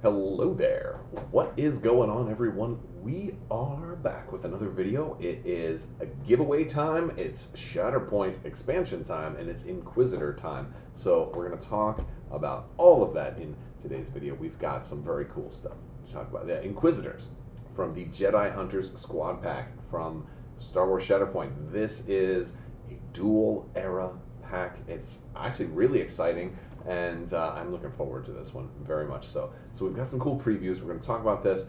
Hello there. What is going on, everyone? We are back with another video. It is a giveaway time, it's Shatterpoint expansion time, and it's Inquisitor time. So we're going to talk about all of that in today's video. We've got some very cool stuff to talk about. The Inquisitors from the Jedi Hunters Squad Pack from Star Wars Shatterpoint. This is a dual era pack. It's actually really exciting, and I'm looking forward to this one very much so. So we've got some cool previews. We're going to talk about this.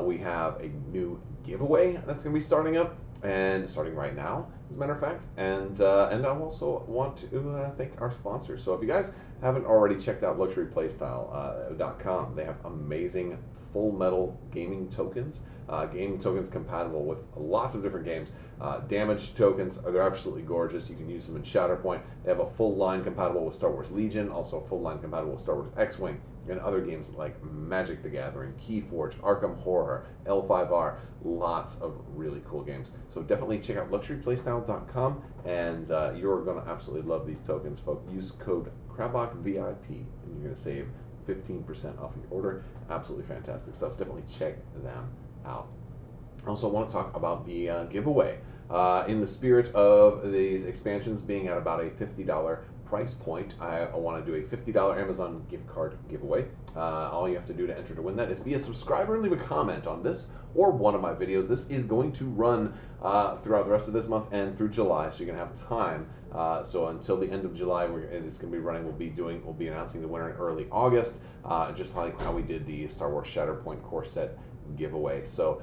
We have a new giveaway that's going to be starting up, and starting right now, as a matter of fact. And I also want to thank our sponsors. So if you guys haven't already checked out luxuryplaystyle.com, they have amazing full metal gaming tokens. Gaming tokens compatible with lots of different games. Damage tokens, they're absolutely gorgeous. You can use them in Shatterpoint. They have a full line compatible with Star Wars Legion, also a full line compatible with Star Wars X-Wing, and other games like Magic the Gathering, Keyforge, Arkham Horror, L5R, lots of really cool games. So definitely check out luxuryplaystyle.com, and you're going to absolutely love these tokens, folks. Use code Crabbok VIP, and you're going to save 15% off your order. Absolutely fantastic stuff. Definitely check them out. I also want to talk about the giveaway. In the spirit of these expansions being at about a $50 price point, I want to do a $50 Amazon gift card giveaway. All you have to do to enter to win that is be a subscriber and leave a comment on this or one of my videos. This is going to run throughout the rest of this month and through July, so you're going to have time. So until the end of July, it's going to be running. We'll be announcing the winner in early August, just like how we did the Star Wars Shatterpoint core set giveaway. So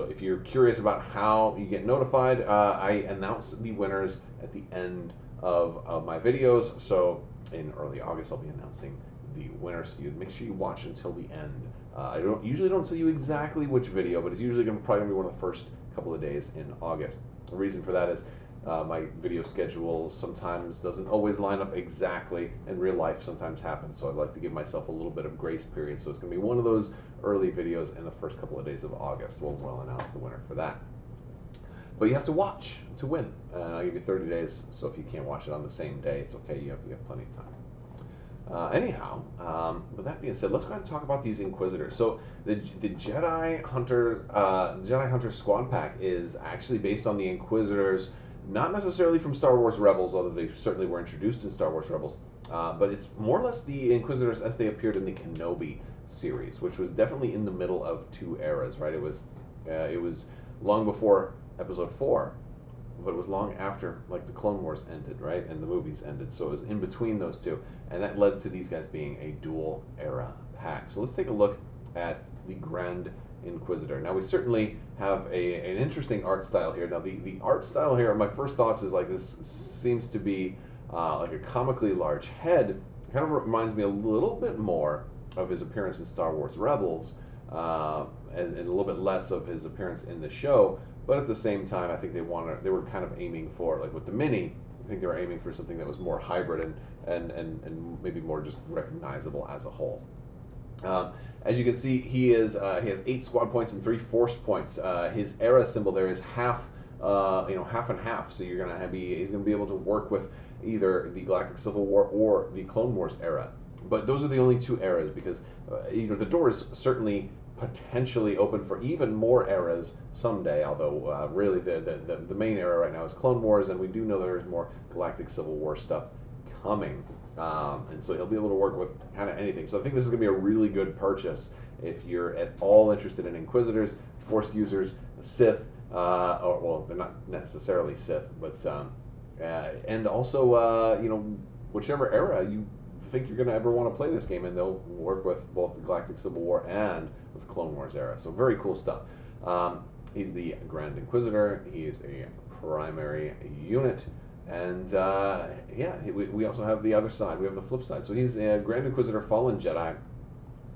if you're curious about how you get notified, I announce the winners at the end of my videos. So in early August, I'll be announcing the winners. So you make sure you watch until the end. I usually don't tell you exactly which video, but it's usually probably going to be one of the first couple of days in August. The reason for that is my video schedule sometimes doesn't always line up exactly, and real life sometimes happens, so I'd like to give myself a little bit of grace period. So it's going to be one of those early videos in the first couple of days of August. We'll announce the winner for that. But you have to watch to win. I'll give you 30 days, so if you can't watch it on the same day, it's okay. You have plenty of time. Anyhow, with that being said, let's go ahead and talk about these Inquisitors. So the Jedi Hunter Squad Pack is actually based on the Inquisitors, not necessarily from Star Wars Rebels, although they certainly were introduced in Star Wars Rebels, but it's more or less the Inquisitors as they appeared in the Kenobi series, which was definitely in the middle of two eras, right? It was long before Episode 4, but it was long after, like, the Clone Wars ended, right, and the movies ended. So it was in between those two, and that led to these guys being a dual era pack. So let's take a look at the Grand Inquisitor. Now we certainly have an interesting art style here. Now the art style here, my first thoughts is like this seems to be like a comically large head. It kind of reminds me a little bit more of his appearance in Star Wars Rebels, and a little bit less of his appearance in the show. But at the same time, I think they were kind of aiming for, like with the Mini, I think they were aiming for something that was more hybrid and maybe more just recognizable as a whole. As you can see, he has 8 squad points and 3 force points. His era symbol there is half, half and half. So he's going to be able to work with either the Galactic Civil War or the Clone Wars era. But those are the only 2 eras, because the door is certainly potentially open for even more eras someday, although really the main era right now is Clone Wars, and we do know there's more Galactic Civil War stuff coming, and so he'll be able to work with kind of anything. So I think this is going to be a really good purchase if you're at all interested in Inquisitors, Force users, Sith, or well, they're not necessarily Sith, but and also whichever era you think you're going to ever want to play this game, and they'll work with both the Galactic Civil War and with Clone Wars era. So very cool stuff. He's the Grand Inquisitor. He is a primary unit, and we also have the other side. We have the flip side. So he's a Grand Inquisitor, Fallen Jedi.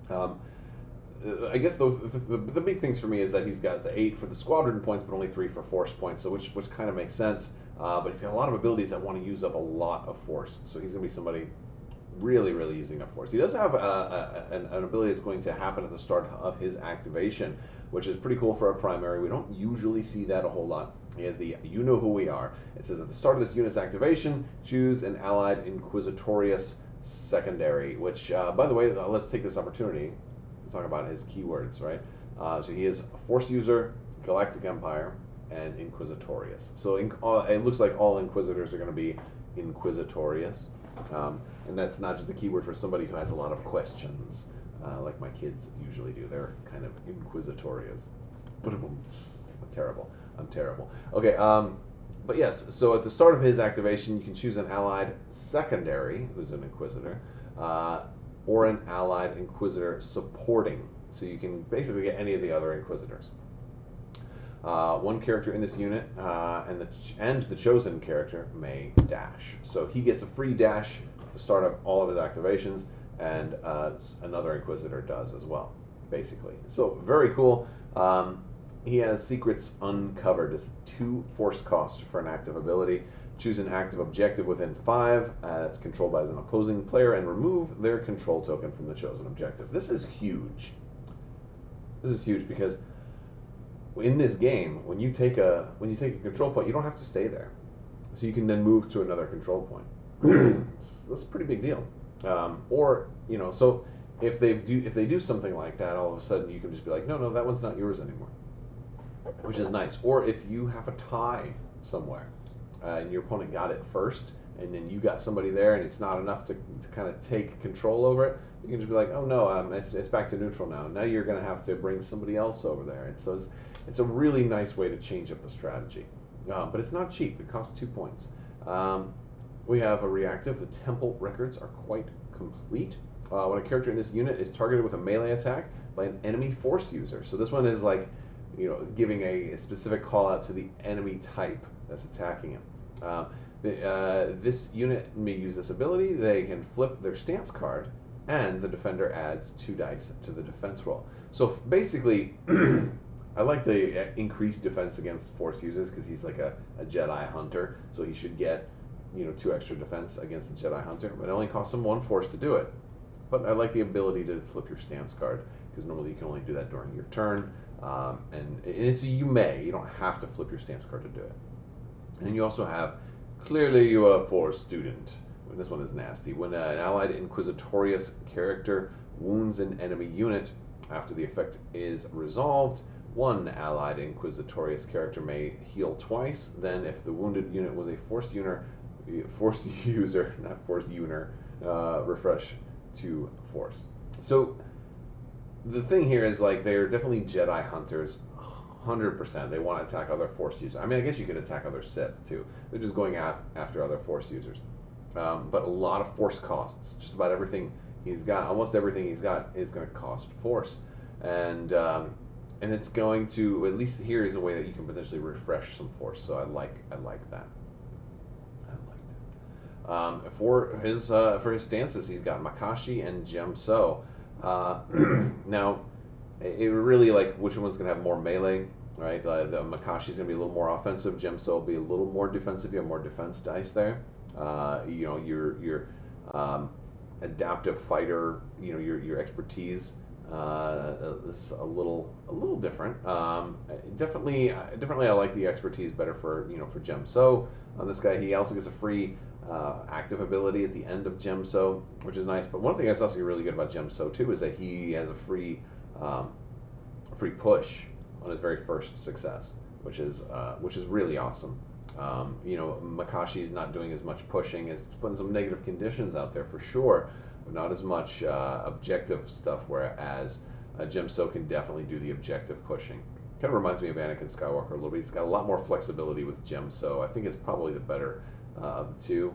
I guess the big things for me is that he's got the 8 for the squadron points, but only 3 for force points. So which kind of makes sense. But he's got a lot of abilities that want to use up a lot of force. So he's going to be somebody really using up force. He does have an ability that's going to happen at the start of his activation, which is pretty cool for a primary. We don't usually see that a whole lot. He has the "You Know Who We Are." It says at the start of this unit's activation, choose an allied Inquisitorious secondary, which, by the way, let's take this opportunity talk about his keywords, right? So he is a Force user, Galactic Empire, and Inquisitorious. So it looks like all Inquisitors are going to be Inquisitorious. And that's not just the keyword for somebody who has a lot of questions, like my kids usually do. They're kind of Inquisitorious. I'm terrible. I'm terrible. Okay, but yes, so at the start of his activation, you can choose an allied secondary, who's an Inquisitor, or an allied Inquisitor supporting. So you can basically get any of the other Inquisitors. One character in this unit and the chosen character may dash. So he gets a free dash at the start of all of his activations, and another Inquisitor does as well, basically. So very cool. He has Secrets Uncovered. It's 2 force cost for an active ability. Choose an active objective within 5 that's controlled by an opposing player and remove their control token from the chosen objective. This is huge. This is huge because in this game, when you take a control point, you don't have to stay there, so you can then move to another control point. That's a pretty big deal. Or so if they do something like that, all of a sudden you can just be like, no, that one's not yours anymore, which is nice. Or if you have a tie somewhere, and your opponent got it first, and then you got somebody there, and it's not enough to kind of take control over it, you can just be like, oh no, it's back to neutral now. Now you're going to have to bring somebody else over there. And so it's a really nice way to change up the strategy. But it's not cheap. It costs 2 points. We have a reactive. The temple records are quite complete. When a character in this unit is targeted with a melee attack by an enemy force user. So this one is like, giving a specific call out to the enemy type that's attacking him. This unit may use this ability. They can flip their stance card, and the defender adds 2 dice to the defense roll. So basically, I like the increased defense against force users because he's like a Jedi hunter, so he should get 2 extra defense against the Jedi hunter. But it only costs him 1 force to do it. But I like the ability to flip your stance card because normally you can only do that during your turn. And you don't have to flip your stance card to do it. And then you also have, clearly you are a poor student. This one is nasty. When an allied Inquisitorious character wounds an enemy unit, after the effect is resolved, one allied Inquisitorious character may heal twice. Then, if the wounded unit was a forced user, refresh to force. So the thing here is, like, they're definitely Jedi hunters, 100%. They want to attack other Force users. I mean, I guess you could attack other Sith too. They're just going after other Force users. But a lot of Force costs. Just about everything he's got, almost everything he's got, is going to cost Force, and it's going to, at least here is a way that you can potentially refresh some Force. So I like that. For his stances, he's got Makashi and Gemso. Now, it really, like, which one's going to have more melee, right? The Makashi's going to be a little more offensive. Gemso will be a little more defensive. You have more defense dice there. Your adaptive fighter, your expertise is a little different. Definitely, I like the expertise better for Gemso. On this guy, he also gets a free active ability at the end of Gemso, which is nice. But one thing that's also really good about Gemso too is that he has a free push on his very first success, which is really awesome. Makashi's not doing as much pushing, is putting some negative conditions out there for sure, but not as much objective stuff, whereas Gemso can definitely do the objective pushing. Kind of reminds me of Anakin Skywalker a little bit. He's got a lot more flexibility with Gemso. I think it's probably the better of the two,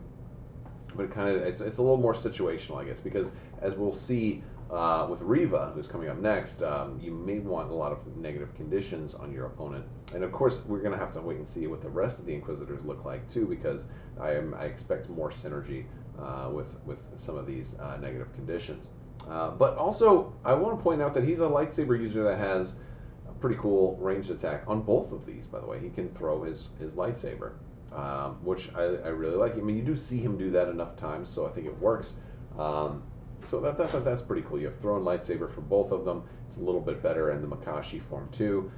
but it's a little more situational, I guess, because as we'll see with Reva, who's coming up next, you may want a lot of negative conditions on your opponent. And of course, we're going to have to wait and see what the rest of the Inquisitors look like too, because I expect more synergy with some of these negative conditions. But also, I want to point out that he's a lightsaber user that has a pretty cool ranged attack on both of these, by the way. He can throw his lightsaber, which I really like. I mean, you do see him do that enough times, so I think it works. So that's pretty cool. You have thrown lightsaber for both of them. It's a little bit better in the Makashi form too.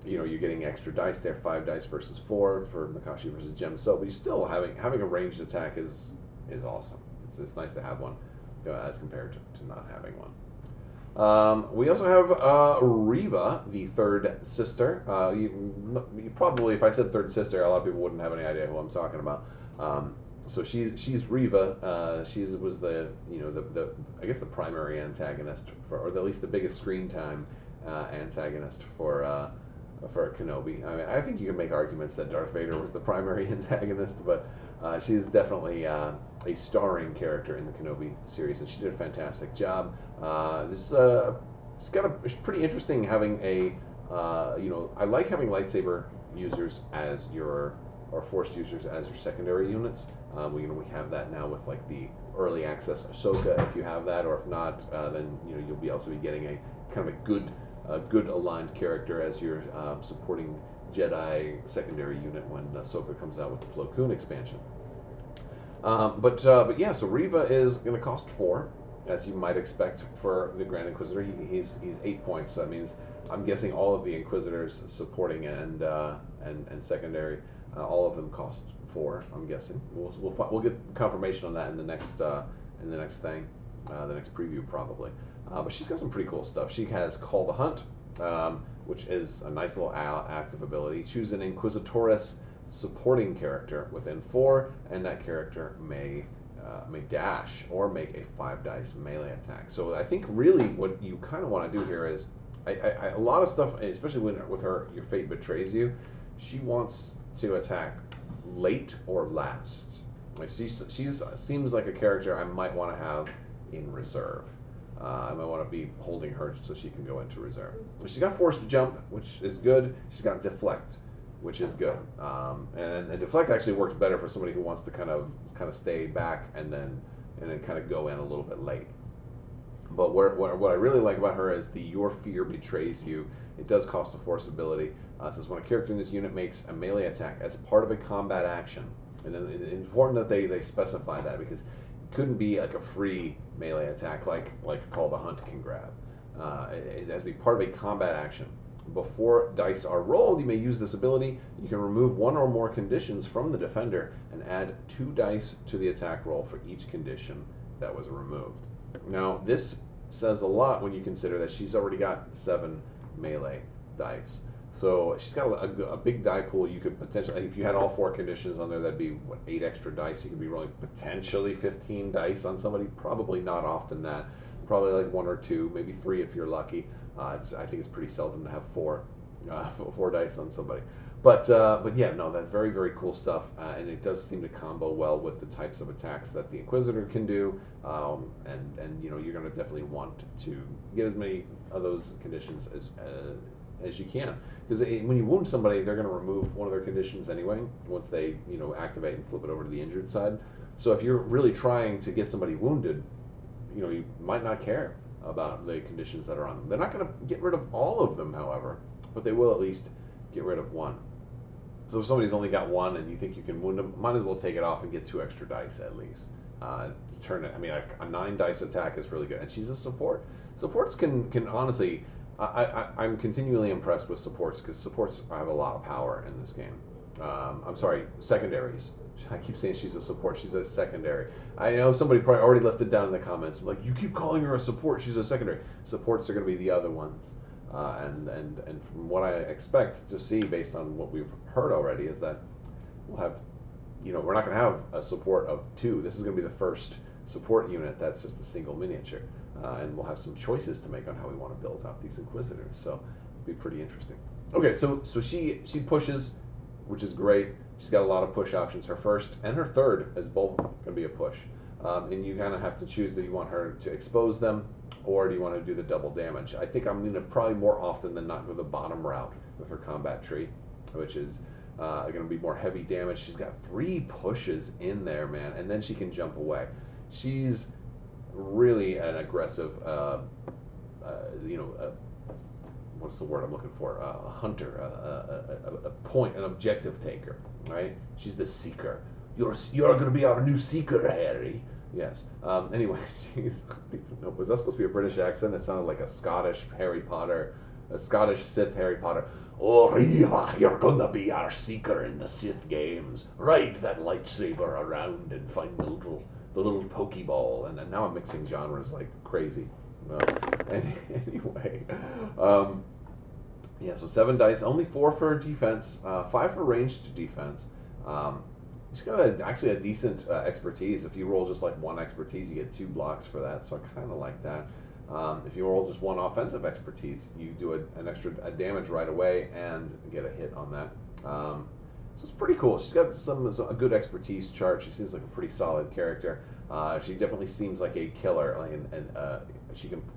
You're getting extra dice there, 5 dice versus 4 for Makashi versus Gemso, but you still having a ranged attack is awesome. It's nice to have one as compared to not having one. We also have Reva, the third sister. You probably, if I said third sister, a lot of people wouldn't have any idea who I'm talking about. So she's Reva. She was the the I guess the primary antagonist for, or at least the biggest screen time antagonist for Kenobi. I mean, I think you can make arguments that Darth Vader was the primary antagonist, but she is definitely a starring character in the Kenobi series, and she did a fantastic job. It's pretty interesting having a I like having lightsaber users as your or Force users as your secondary units. We have that now with like the early access Ahsoka, if you have that, or if not, then you'll be also be getting a kind of a good aligned character as your supporting Jedi secondary unit when Ahsoka comes out with the Plo Koon expansion. But yeah, so Reva is going to cost 4, as you might expect for the Grand Inquisitor. He's 8 points, so that means I'm guessing all of the Inquisitors supporting and secondary, all of them cost 4. I'm guessing we'll get confirmation on that in the next thing, the next preview probably. But she's got some pretty cool stuff. She has Call the Hunt, which is a nice little active ability. Choose an Inquisitoress supporting character within 4, and that character may dash or make a 5 dice melee attack. So I think really what you kind of want to do here is a lot of stuff, especially with her, your fate betrays you. She wants to attack late or last. Like she seems like a character I might want to have in reserve. I might want to be holding her so she can go into reserve. She's got forced jump, which is good. She's got deflect, which is good. And deflect actually works better for somebody who wants to kind of stay back and then kind of go in a little bit late. But what I really like about her is the Your Fear Betrays You. It does cost a force ability. Says when a character in this unit makes a melee attack as part of a combat action, and then it's important that they specify that, because it couldn't be like a free melee attack like Call the Hunt can grab. It has to be part of a combat action. Before dice are rolled, you may use this ability. You can remove 1 or more conditions from the defender and add 2 dice to the attack roll for each condition that was removed. Now, this says a lot when you consider that she's already got 7 melee dice. So she's got a big die pool. You could potentially, if you had all 4 conditions on there, that'd be 8 extra dice. You could be rolling potentially 15 dice on somebody. Probably not often that. Probably like 1 or 2, maybe 3 if you're lucky. I think it's pretty seldom to have 4 dice on somebody. But yeah, no, that's very, very cool stuff, and it does seem to combo well with the types of attacks that the Inquisitor can do, and you're going to definitely want to get as many of those conditions as you can, because when you wound somebody, they're going to remove one of their conditions anyway once they activate and flip it over to the injured side. So if you're really trying to get somebody wounded, you might not care about the conditions that are on them. They're not going to get rid of all of them, however, but they will at least get rid of 1. So if somebody's only got 1 and you think you can wound them, might as well take it off and get 2 extra dice at least. Turn it. I mean, a 9 dice attack is really good, and she's a support. Supports can honestly, I'm continually impressed with supports, because supports have a lot of power in this game. I'm sorry, secondaries. I keep saying she's a support. She's a secondary. I know somebody probably already left it down in the comments. Like, you keep calling her a support. She's a secondary. Supports are going to be the other ones. And from what I expect to see, based on what we've heard already, is that we'll have, we're not going to have a support of 2. This is going to be the first support unit that's just a single miniature. And we'll have some choices to make on how we want to build up these Inquisitors. So it'll be pretty interesting. Okay, so she pushes, which is great. She's got a lot of push options. Her first and her third is both going to be a push. And you kind of have to choose, do you want her to expose them, or do you want to do the double damage? I think I'm going to probably more often than not go the bottom route with her combat tree, which is going to be more heavy damage. She's got 3 pushes in there, man, and then she can jump away. She's really an aggressive, what's the word I'm looking for? A hunter, an objective taker, right? She's the seeker. You're going to be our new seeker, Harry. Yes. Anyway, was that supposed to be a British accent? It sounded like a Scottish Harry Potter, a Scottish Sith Harry Potter. Oh, Reva, you're going to be our seeker in the Sith games. Ride that lightsaber around and find the little Pokeball. And now I'm mixing genres like crazy. Anyway, yeah, so 7 dice, only 4 for defense, 5 for ranged defense. She's got actually a decent expertise. If you roll just like 1 expertise, you get 2 blocks for that, so I kind of like that. If you roll just 1 offensive expertise, you do an extra damage right away and get a hit on that. So it's pretty cool. She's got a good expertise chart. She seems like a pretty solid character. She definitely seems like a killer, and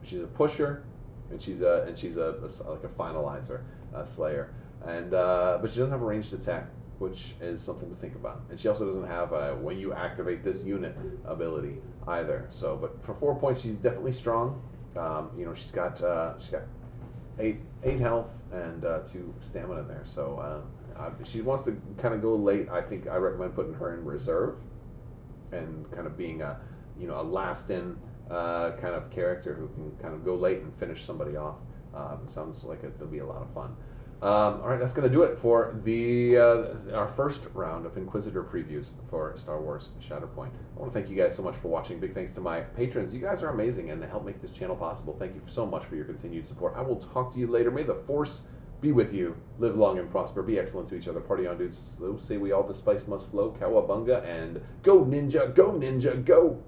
she's a pusher, and she's like a finalizer, slayer, and but she doesn't have a ranged attack, which is something to think about. And she also doesn't have when you activate this unit ability either. So, but for 4 points, she's definitely strong. She's got 8 health and 2 stamina there. So if she wants to kind of go late, I think I recommend putting her in reserve and kind of being a last in kind of character who can kind of go late and finish somebody off. It sounds like it'll be a lot of fun. All right, that's going to do it for our first round of Inquisitor previews for Star Wars Shatterpoint. I want to thank you guys so much for watching. Big thanks to my patrons. You guys are amazing and help make this channel possible. Thank you so much for your continued support. I will talk to you later. May the Force be with you. Live long and prosper. Be excellent to each other. Party on, dudes. So say we all, the spice must flow. Cowabunga, and go ninja, go ninja, go!